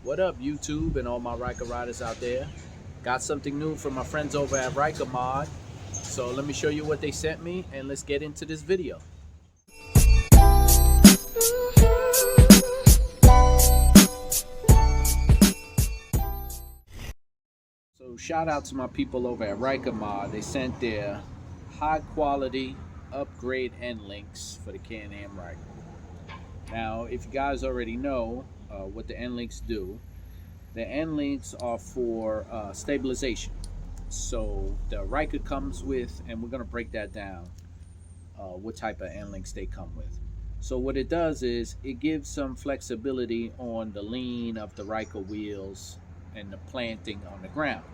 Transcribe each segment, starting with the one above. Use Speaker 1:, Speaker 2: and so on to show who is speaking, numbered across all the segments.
Speaker 1: What up, YouTube and all my Ryker riders out there? Got something new from my friends over at Ryker Mod. So let me show you what they sent me and let's get into this video. So shout out to my people over at Ryker Mod. They sent their high quality upgrade end links for the Can Am Ryker. Now, if you guys already know what the end links do, the end links are for stabilization. So the Ryker comes with, and we're going to break that down, what type of end links they come with. So what it does is it gives some flexibility on the lean of the Ryker wheels and the planting on the ground.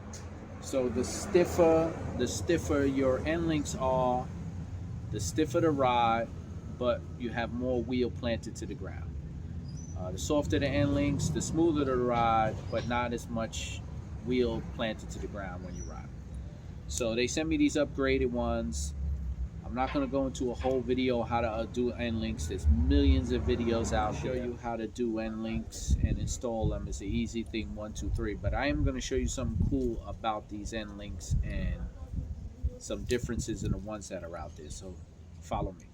Speaker 1: So the stiffer your end links are, the stiffer the ride, but you have more wheel planted to the ground. The softer the end links, the smoother the ride, but not as much wheel planted to the ground when you ride. So they sent me these upgraded ones. I'm not going to go into a whole video how to do end links. There's millions of videos out there. I'll show you how to do end links and install them. It's an easy thing, 1, 2, 3. But I am going to show you something cool about these end links and some differences in the ones that are out there. So follow me.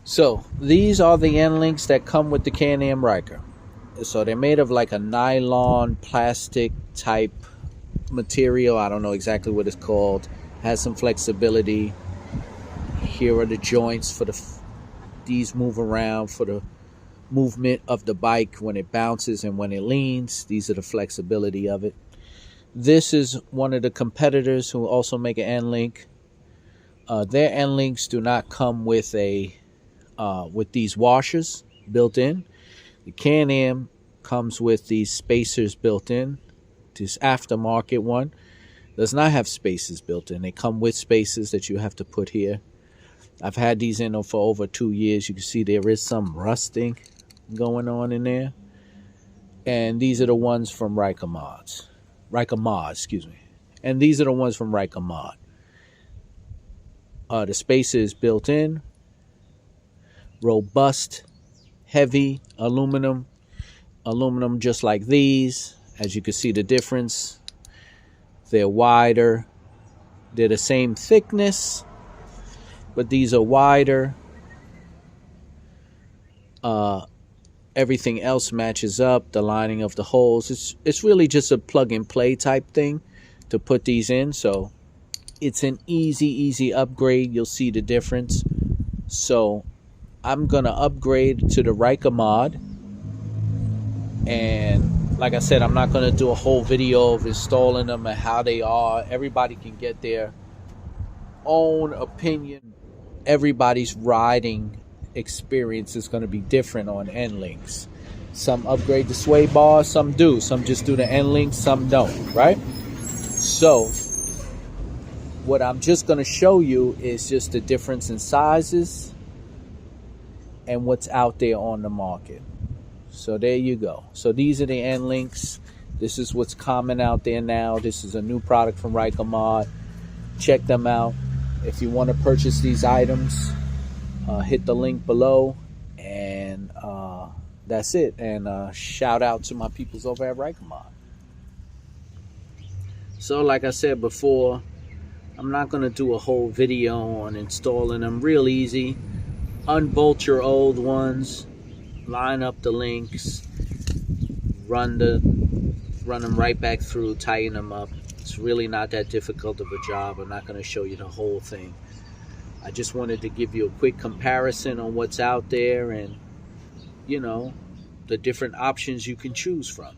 Speaker 1: So these are the end links that come with the Can Am Ryker. So they're made of like a nylon plastic type material. I don't know exactly what it's called. Has some flexibility. Here are the joints for these move around for the movement of the bike when it bounces and when it leans. These are the flexibility of it. This is one of the competitors who also make an end link. Their end links do not come with with these washers built in. The Can-Am comes with these spacers built in. This aftermarket one does not have spacers built in. They come with spacers that you have to put here. I've had these in for over 2 years. You can see there is some rusting going on in there. And these are the ones from Ryker Mod, excuse me. And these are the ones from Ryker Mod. The spacer is built in. Robust, heavy aluminum just like these. As you can see the difference, they're wider, they're the same thickness, but these are wider. Everything else matches up, the lining of the holes. It's really just a plug and play type thing to put these in. So it's an easy upgrade. You'll see the difference. So I'm gonna upgrade to the Ryker Mod, and like I said, I'm not gonna do a whole video of installing them and how they are. Everybody can get their own opinion. Everybody's riding experience is gonna be different on end links. Some upgrade the sway bars, some do. Some just do the end links, some don't, right? So what I'm just gonna show you is just the difference in sizes and what's out there on the market. So there you go. So these are the end links. This is what's common out there now. This is a new product from Ryker Mod. Check them out. If you want to purchase these items, hit the link below, and that's it. And shout out to my peoples over at Ryker Mod. So like I said before, I'm not going to do a whole video on installing them. Real easy. Unbolt your old ones, line up the links, run them right back through, tighten them up. It's really not that difficult of a job. I'm not going to show you the whole thing. I just wanted to give you a quick comparison on what's out there and, you know, the different options you can choose from.